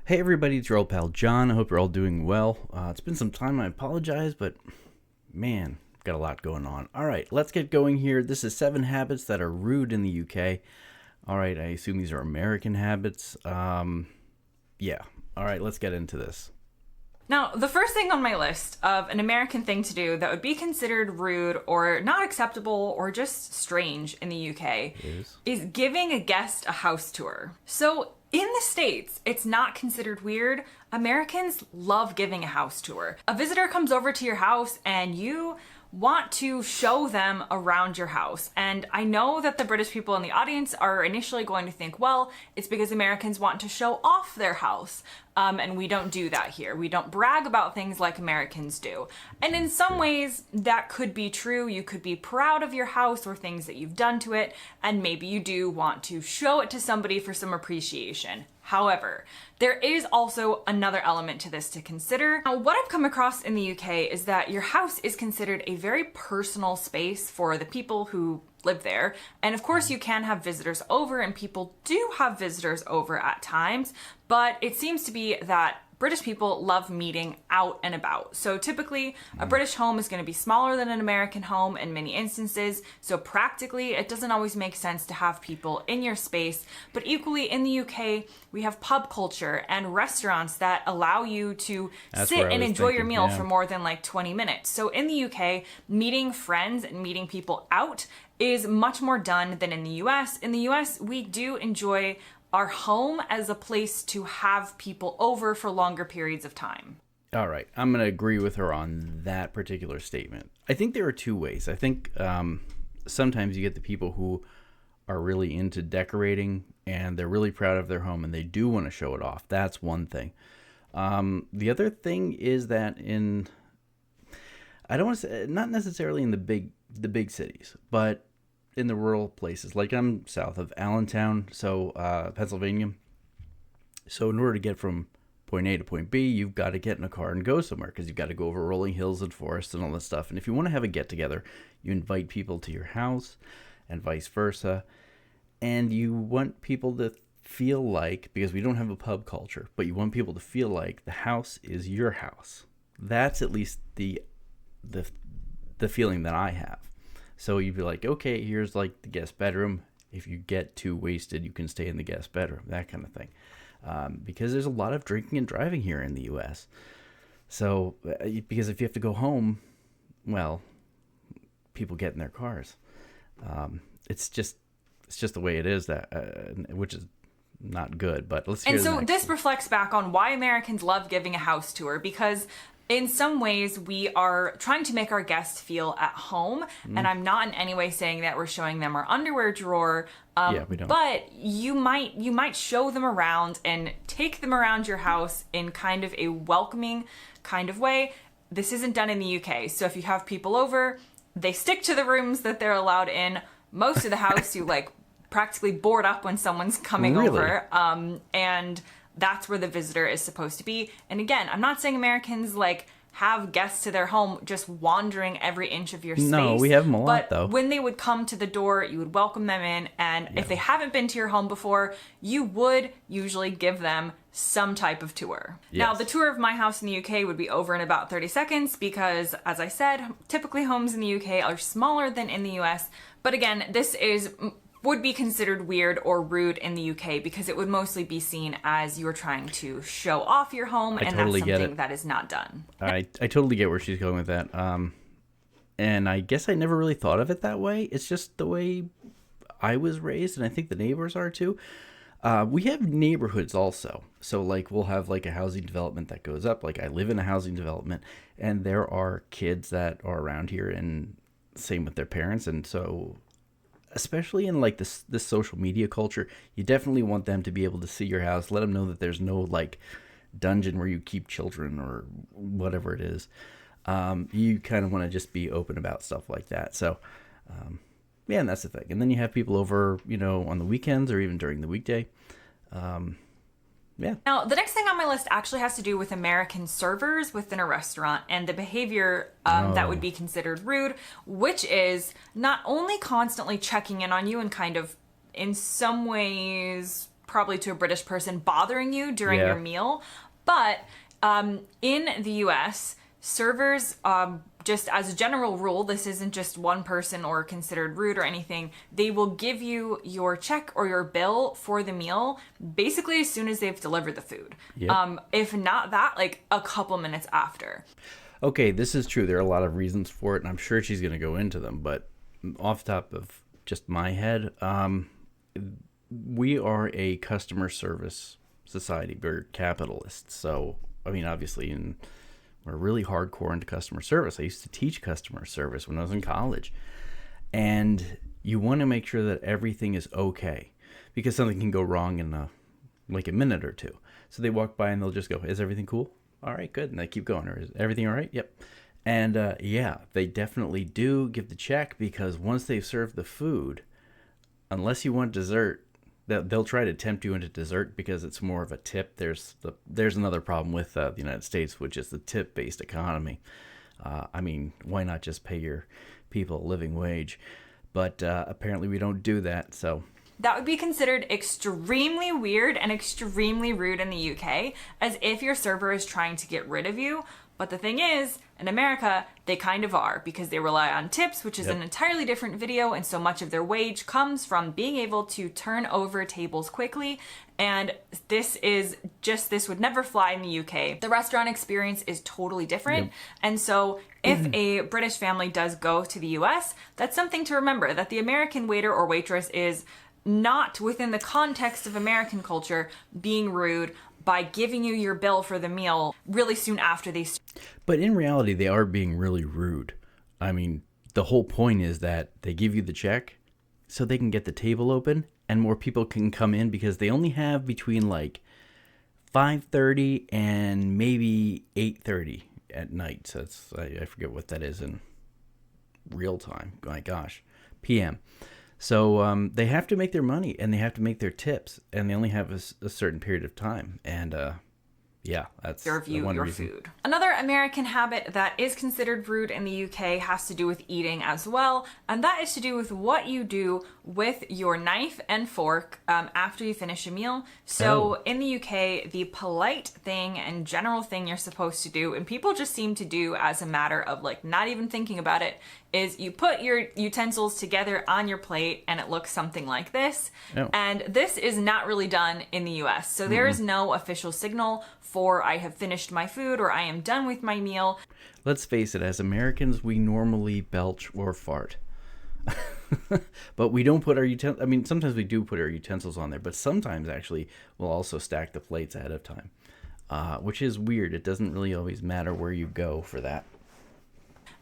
Hey everybody, it's your old pal John. I hope you're all doing well. It's been some time, I apologize, but man, got a lot going on. All right, let's get going here. This is 7 habits that are rude in the UK. All right, I assume these are American habits. Yeah. All right, let's get into this. Now, the first thing on my list of an American thing to do that would be considered rude or not acceptable or just strange in the UK is giving a guest a house tour. So, in the States, it's not considered weird. Americans love giving a house tour. A visitor comes over to your house and you want to show them around your house. And I know that the British people in the audience are initially going to think, well, it's because Americans want to show off their house. And we don't do that here. We don't brag about things like Americans do. And in some ways, that could be true. You could be proud of your house or things that you've done to it, and maybe you do want to show it to somebody for some appreciation. However, there is also another element to this to consider. Now, what I've come across in the UK is that your house is considered a very personal space for the people who live there. And of course, you can have visitors over, and people do have visitors over at times, but it seems to be that British people love meeting out and about. So typically, a British home is going to be smaller than an American home in many instances. So practically, it doesn't always make sense to have people in your space. But equally, in the UK, we have pub culture and restaurants that allow you to sit and enjoy your meal for more than like 20 minutes. So in the UK, meeting friends and meeting people out is much more done than in the US. In the US, we do enjoy our home as a place to have people over for longer periods of time. All right, I'm going to agree with her on that particular statement. I think there are two ways. I think sometimes you get the people who are really into decorating and they're really proud of their home and they do want to show it off. That's one thing. The other thing is that I don't want to say, not necessarily in the big cities, but in the rural places. Like I'm south of Allentown, so Pennsylvania. So in order to get from point A to point B, you've got to get in a car and go somewhere because you've got to go over rolling hills and forests and all this stuff. And if you want to have a get together, you invite people to your house and vice versa. And you want people to feel like, because we don't have a pub culture, but you want people to feel like the house is your house. That's at least the feeling that I have. So you'd be like, okay, here's like the guest bedroom. If you get too wasted, you can stay in the guest bedroom, that kind of thing. Because there's a lot of drinking and driving here in the U.S. So, because if you have to go home, well, people get in their cars. It's just the way it is, which is not good. But let's hear. And so this one. reflects back on why Americans love giving a house tour, because in some ways, we are trying to make our guests feel at home, and I'm not in any way saying that we're showing them our underwear drawer. We don't. But you might show them around and take them around your house in kind of a welcoming kind of way. This isn't done in the UK, so if you have people over, they stick to the rooms that they're allowed in. Most of the house, you like practically board up when someone's coming over, and that's where the visitor is supposed to be. And again, I'm not saying Americans like have guests to their home just wandering every inch of your space. No, we have them a lot, but though. When they would come to the door, you would welcome them in. And if they haven't been to your home before, you would usually give them some type of tour. Yes. Now, the tour of my house in the UK would be over in about 30 seconds because, as I said, typically homes in the UK are smaller than in the US. But again, this would be considered weird or rude in the UK because it would mostly be seen as you're trying to show off your home, and totally that's something that is not done. I totally get where she's going with that. And I guess I never really thought of it that way. It's just the way I was raised, and I think the neighbors are too. We have neighborhoods also. So like we'll have like a housing development that goes up. Like I live in a housing development, and there are kids that are around here, and same with their parents. And so especially in like this social media culture, you definitely want them to be able to see your house, let them know that there's no like dungeon where you keep children or whatever it is. You kind of want to just be open about stuff like that. So, yeah, and that's the thing. And then you have people over, on the weekends or even during the weekday. Yeah. Now, the next thing on my list actually has to do with American servers within a restaurant and the behavior that would be considered rude, which is not only constantly checking in on you and kind of, in some ways, probably to a British person bothering you during Yeah. your meal. But in the US, servers, just as a general rule, this isn't just one person or considered rude or anything, they will give you your check or your bill for the meal basically as soon as they've delivered the food. Yep. If not that, like a couple minutes after. Okay, this is true. There are a lot of reasons for it, and I'm sure she's going to go into them. But off the top of just my head, we are a customer service society. We're capitalists. So, I mean, obviously, we're really hardcore into customer service. I used to teach customer service when I was in college. And you want to make sure that everything is okay, because something can go wrong in like a minute or two. So they walk by and they'll just go, "Is everything cool? All right, good." And they keep going. Or, "Is everything all right?" Yep. And yeah, they definitely do give the check, because once they've served the food, unless you want dessert, they'll try to tempt you into dessert because it's more of a tip. There's another problem with the United States, which is the tip-based economy. I mean, why not just pay your people a living wage? But apparently we don't do that, so... That would be considered extremely weird and extremely rude in the UK, as if your server is trying to get rid of you. But the thing is, in America, they kind of are, because they rely on tips, which is an entirely different video, and so much of their wage comes from being able to turn over tables quickly. And this would never fly in the UK. The restaurant experience is totally different. And so if a British family does go to the US, that's something to remember, that the American waiter or waitress is not, within the context of American culture, being rude by giving you your bill for the meal really soon after they... But in reality, they are being really rude. I mean, the whole point is that they give you the check so they can get the table open and more people can come in, because they only have between like 5:30 and maybe 8:30 at night. So it's, I forget what that is in real time. My gosh, PM. So they have to make their money, and they have to make their tips, and they only have a certain period of time. And yeah, that's serve you one your reason. food. Another American habit that is considered rude in the UK has to do with eating as well, and that is to do with what you do with your knife and fork after you finish a meal. So in the UK, the polite thing and general thing you're supposed to do, and people just seem to do as a matter of like not even thinking about it, is you put your utensils together on your plate and it looks something like this. And this is not really done in the US. So there is no official signal for "I have finished my food" or "I am done with my meal." Let's face it, as Americans, we normally belch or fart. But we don't put our utensils... I mean, sometimes we do put our utensils on there, but sometimes actually we'll also stack the plates ahead of time, which is weird. It doesn't really always matter where you go for that.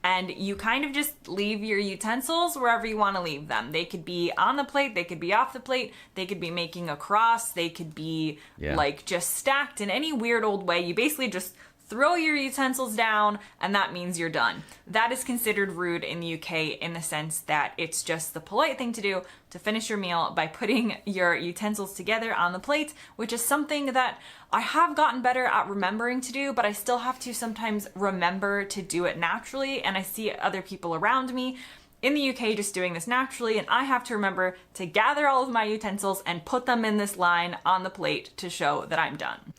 And you kind of just leave your utensils wherever you want to leave them. They could be on the plate, they could be off the plate, they could be making a cross, they could be like just stacked in any weird old way. You basically just throw your utensils down, and that means you're done. That is considered rude in the UK in the sense that it's just the polite thing to do to finish your meal by putting your utensils together on the plate, which is something that I have gotten better at remembering to do, but I still have to sometimes remember to do it naturally, and I see other people around me in the UK just doing this naturally, and I have to remember to gather all of my utensils and put them in this line on the plate to show that I'm done.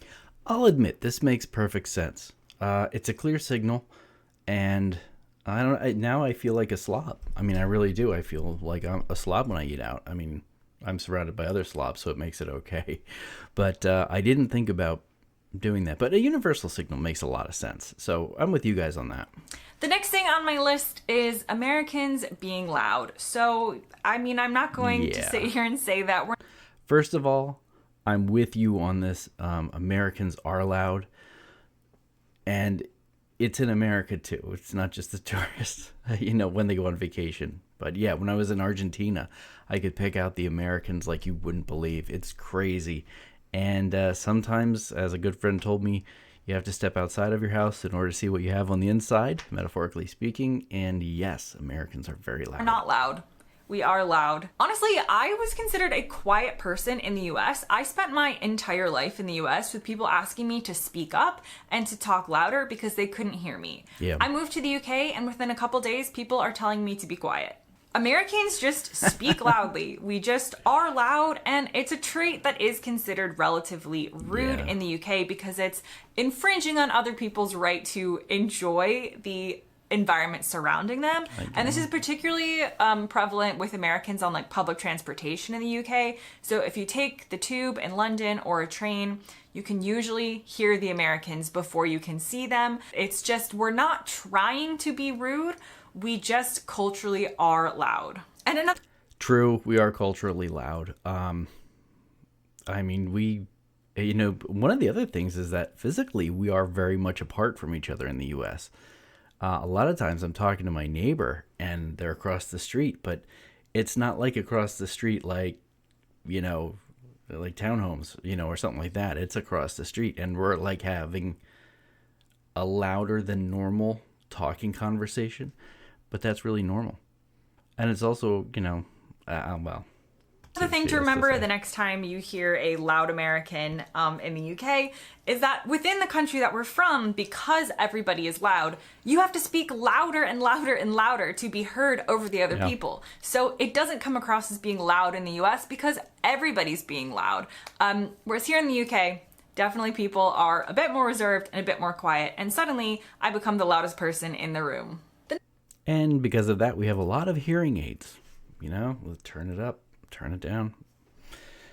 I'll admit, this makes perfect sense. It's a clear signal, and now I feel like a slob. I mean, I really do. I feel like I'm a slob when I eat out. I mean, I'm surrounded by other slobs, so it makes it okay. But I didn't think about doing that. But a universal signal makes a lot of sense. So I'm with you guys on that. The next thing on my list is Americans being loud. So, I mean, I'm not going to sit here and say that we're... First of all, I'm with you on this. Americans are loud. And it's in America, too. It's not just the tourists, when they go on vacation. But yeah, when I was in Argentina, I could pick out the Americans like you wouldn't believe. It's crazy. And sometimes, as a good friend told me, you have to step outside of your house in order to see what you have on the inside, metaphorically speaking. And yes, Americans are very loud. We're not loud. We are loud. Honestly, I was considered a quiet person in the US. I spent my entire life in the US with people asking me to speak up and to talk louder because they couldn't hear me. Yeah. I moved to the UK, and within a couple days, people are telling me to be quiet. Americans just speak loudly. We just are loud, and it's a trait that is considered relatively rude in the UK because it's infringing on other people's right to enjoy the environment surrounding them. And this is particularly prevalent with Americans on like public transportation in the UK. So if you take the tube in London or a train, you can usually hear the Americans before you can see them. It's just, we're not trying to be rude. We just culturally are loud. And another True, we are culturally loud. I mean, one of the other things is that physically we are very much apart from each other in the U.S. A lot of times I'm talking to my neighbor and they're across the street, but it's not like across the street like townhomes, or something like that. It's across the street and we're like having a louder than normal talking conversation, but that's really normal. And it's also, The thing to remember the next time you hear a loud American in the UK is that within the country that we're from, because everybody is loud, you have to speak louder and louder and louder to be heard over the other people. So it doesn't come across as being loud in the US because everybody's being loud. Whereas here in the UK, definitely people are a bit more reserved and a bit more quiet. And suddenly I become the loudest person in the room. And because of that, we have a lot of hearing aids. We'll turn it up, turn it down.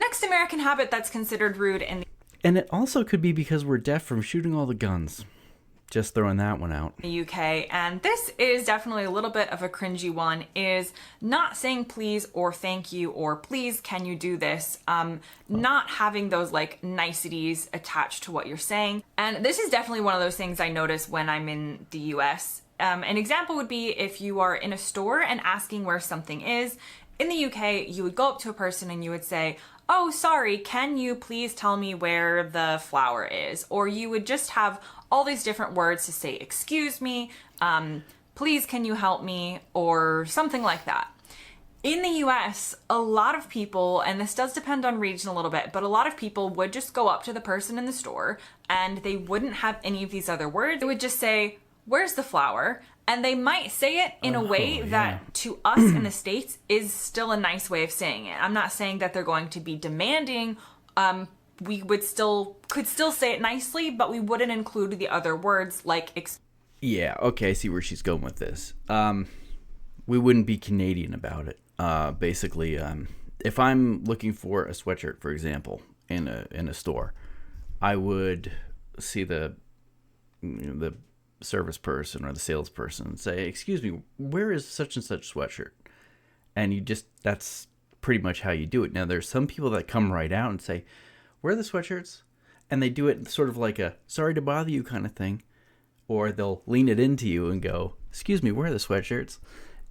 Next American habit that's considered rude and it also could be because we're deaf from shooting all the guns. Just throwing that one out. The UK, and this is definitely a little bit of a cringy one, is not saying please or thank you or please can you do this, not having those like niceties attached to what you're saying. And this is definitely one of those things I notice when I'm in the US. An example would be if you are in a store and asking where something is. In the UK, you would go up to a person and you would say, "Oh, sorry, can you please tell me where the flour is?" Or you would just have all these different words to say, "Excuse me," "Please, can you help me?" or something like that. In the US, a lot of people, and this does depend on region a little bit, but a lot of people would just go up to the person in the store and they wouldn't have any of these other words. They would just say, "Where's the flour?" And they might say it in a way that to us in the States is still a nice way of saying it. I'm not saying that they're going to be demanding. We could still say it nicely, but we wouldn't include the other words like Yeah, okay, I see where she's going with this. We wouldn't be Canadian about it. Basically, if I'm looking for a sweatshirt, for example, in a store, I would see the service person or the salesperson and say, "Excuse me, where is such and such sweatshirt?" And that's pretty much how you do it. Now, there's some people that come right out and say, "Where are the sweatshirts?" And they do it sort of like a "sorry to bother you" kind of thing. Or they'll lean it into you and go, "Excuse me, where are the sweatshirts?"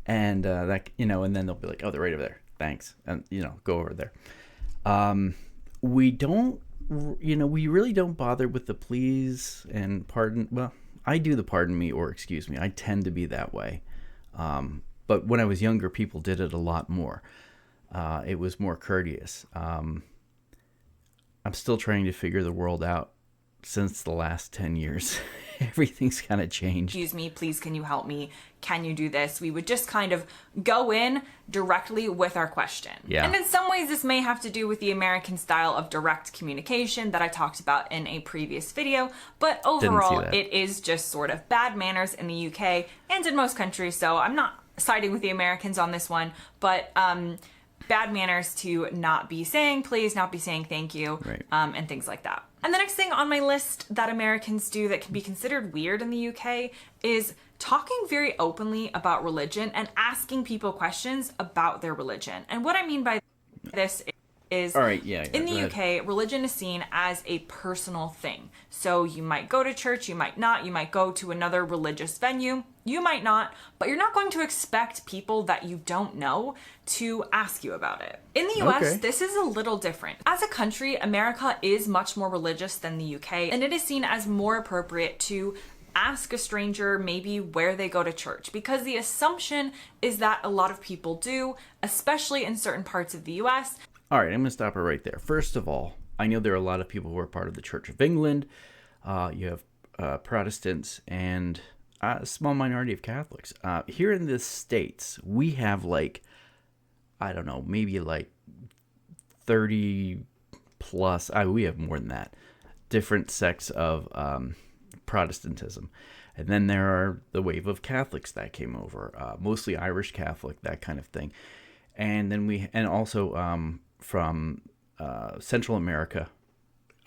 And and then they'll be like, "Oh, they're right over there. Thanks." And, go over there. We really don't bother with the please and pardon. Well, I do the pardon me or excuse me. I tend to be that way. But when I was younger, people did it a lot more. It was more courteous. I'm still trying to figure the world out since the last 10 years. Everything's kind of changed. "Excuse me, please, can you help me? Can you do this?" We would just kind of go in directly with our question. Yeah. And in some ways, this may have to do with the American style of direct communication that I talked about in a previous video. But overall, it is just sort of bad manners in the UK and in most countries. So I'm not siding with the Americans on this one, but bad manners to not be saying please, not be saying thank you, right. And things like that. And the next thing on my list that Americans do that can be considered weird in the UK is talking very openly about religion and asking people questions about their religion. And what I mean by this is all right, in the UK, religion is seen as a personal thing. So you might go to church, you might not, you might go to another religious venue, you might not, but you're not going to expect people that you don't know to ask you about it. In the US, This is a little different. As a country, America is much more religious than the UK, and it is seen as more appropriate to ask a stranger maybe where they go to church, because the assumption is that a lot of people do, especially in certain parts of the US. All right, I'm going to stop it right there. First of all, I know there are a lot of people who are part of the Church of England. You have Protestants and A small minority of Catholics. Here in the States, we have like, I don't know, maybe like 30 plus, we have more than that, different sects of Protestantism. And then there are the wave of Catholics that came over, mostly Irish Catholic, that kind of thing. And then also from Central America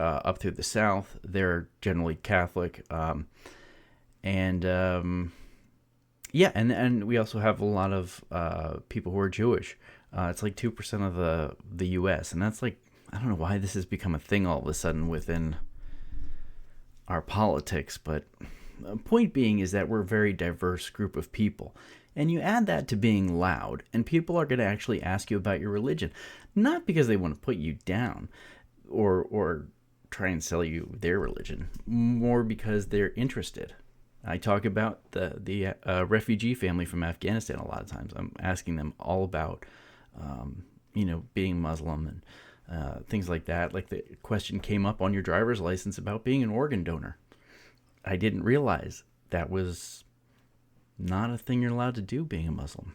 up through the South, they're generally Catholic. And we also have a lot of people who are Jewish. It's like 2% of the U.S. And that's like, I don't know why this has become a thing all of a sudden within our politics, but point being is that we're a very diverse group of people. And you add that to being loud, and people are going to actually ask you about your religion, not because they want to put you down or try and sell you their religion, more because they're interested. I talk about the refugee family from Afghanistan a lot of times. I'm asking them all about, being Muslim and things like that. Like the question came up on your driver's license about being an organ donor. I didn't realize that was not a thing you're allowed to do, being a Muslim.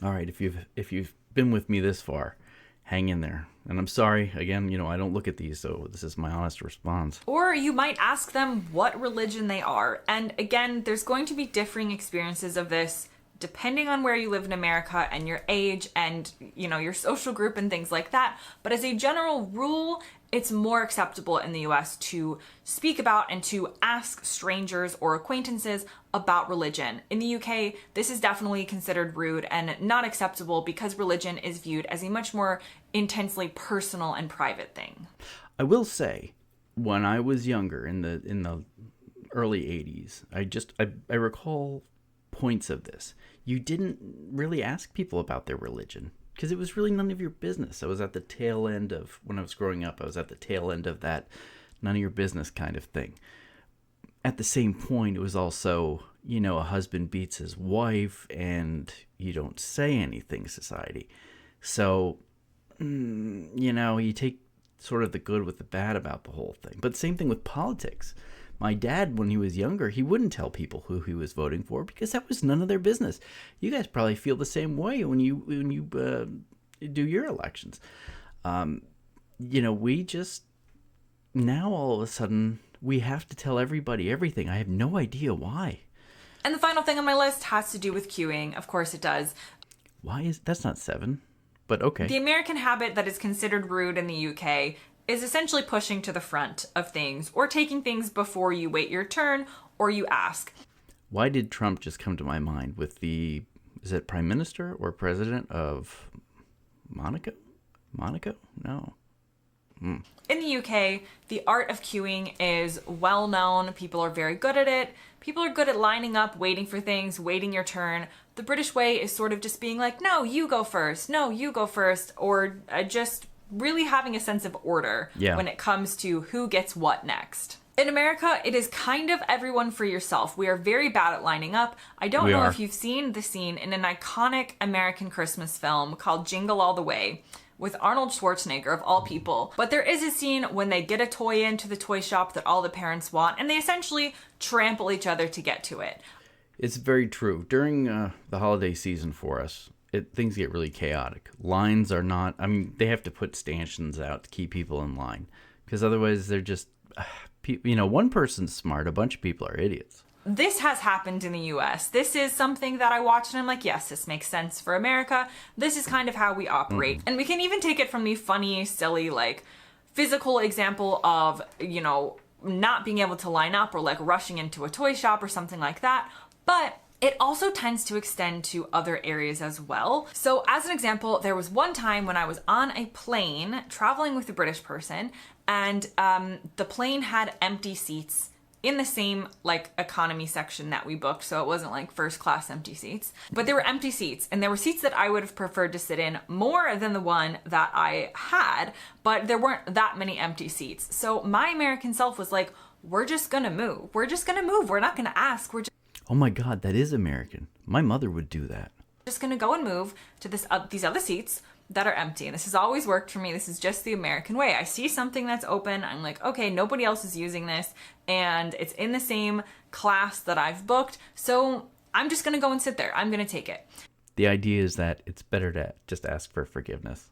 All right, if you've been with me this far, hang in there. And I'm sorry, again, I don't look at these, so this is my honest response. Or you might ask them what religion they are. And again, there's going to be differing experiences of this depending on where you live in America and your age and, your social group and things like that. But as a general rule, it's more acceptable in the US to speak about and to ask strangers or acquaintances about religion. In the UK, this is definitely considered rude and not acceptable because religion is viewed as a much more intensely personal and private thing. I will say, when I was younger in the early 80s, I recall points of this. You didn't really ask people about their religion, because it was really none of your business. I was at the tail end of, when I was growing up, I was at the tail end of that none of your business kind of thing. At the same point, it was also, a husband beats his wife and you don't say anything society. So, you take sort of the good with the bad about the whole thing. But same thing with politics. My dad, when he was younger, he wouldn't tell people who he was voting for because that was none of their business. You guys probably feel the same way when you do your elections. We just, now all of a sudden we have to tell everybody everything. I have no idea why. And the final thing on my list has to do with queuing. Of course it does. That's not 7, but okay. The American habit that is considered rude in the UK is essentially pushing to the front of things or taking things before you wait your turn or you ask. Why did Trump just come to my mind with is it Prime Minister or President of Monaco? No. In the UK, the art of queuing is well known. People are very good at it. People are good at lining up, waiting for things, waiting your turn. The British way is sort of just being like, no, you go first. No, you go first. Or just really having a sense of order when it comes to who gets what next. In America, it is kind of everyone for yourself. We are very bad at lining up. I don't know if you've seen the scene in an iconic American Christmas film called Jingle All the Way with Arnold Schwarzenegger, of all people. But there is a scene when they get a toy into the toy shop that all the parents want, and they essentially trample each other to get to it. It's very true. During the holiday season for us, things get really chaotic. Lines are not, they have to put stanchions out to keep people in line. Because otherwise they're just, one person's smart, a bunch of people are idiots. This has happened in the US. This is something that I watched and I'm like, yes, this makes sense for America. This is kind of how we operate. Mm-hmm. And we can even take it from the funny, silly, physical example of, not being able to line up or rushing into a toy shop or something like that. But it also tends to extend to other areas as well. So as an example, there was one time when I was on a plane traveling with a British person and the plane had empty seats in the same economy section that we booked. So it wasn't first class empty seats, but there were empty seats and there were seats that I would have preferred to sit in more than the one that I had, but there weren't that many empty seats. So my American self was like, we're just gonna move. We're just gonna move. We're not gonna ask. Oh my God, that is American. My mother would do that. Just gonna go and move to these other seats. that are empty. And this has always worked for me. This is just the American way. I see something that's open. I'm like, okay, nobody else is using this. And it's in the same class that I've booked. So I'm just going to go and sit there. I'm going to take it. The idea is that it's better to just ask for forgiveness.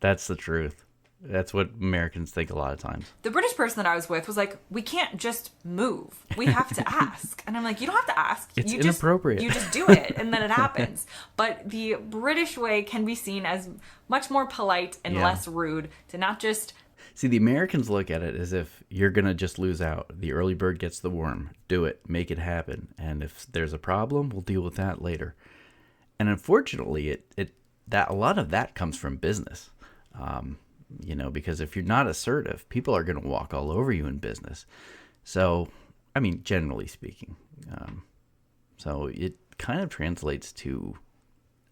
That's the truth. That's what Americans think a lot of times. The British person that I was with was like, we can't just move. We have to ask. And I'm like, you don't have to ask. It's you inappropriate. You just do it and then it happens. But the British way can be seen as much more polite and less rude to not just... See, the Americans look at it as if you're going to just lose out. The early bird gets the worm. Do it. Make it happen. And if there's a problem, we'll deal with that later. And unfortunately, that a lot of that comes from business. Because if you're not assertive, people are going to walk all over you in business. So, I mean, generally speaking. So it kind of translates to,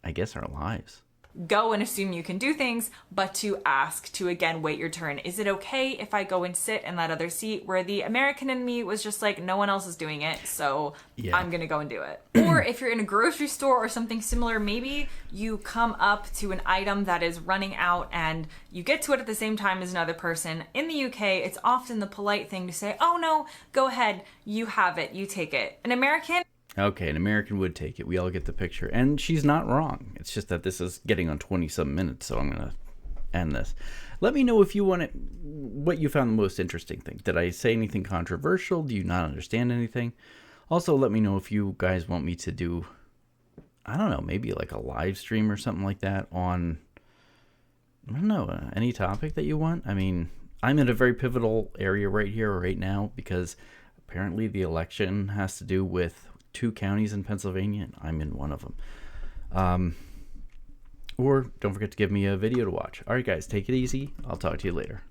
I guess, our lives. Go and assume you can do things, but to ask, to again wait your turn. Is it okay if I go and sit in that other seat? Where the American in me was just like, no one else is doing it, so I'm gonna go and do it. Or if you're in a grocery store or something similar, maybe you come up to an item that is running out and you get to it at the same time as another person. In the UK, it's often the polite thing to say, oh no, go ahead, you have it, you take it. An American... Okay, an American would take it. We all get the picture. And she's not wrong. It's just that this is getting on 20-some minutes, so I'm going to end this. Let me know if you want what you found the most interesting thing. Did I say anything controversial? Do you not understand anything? Also, let me know if you guys want me to do, I don't know, maybe like a live stream or something like that on, I don't know, any topic that you want. I mean, I'm in a very pivotal area right here, right now, because apparently the election has to do with 2 counties in Pennsylvania, and I'm in one of them. Or don't forget to give me a video to watch. All right, guys, take it easy. I'll talk to you later.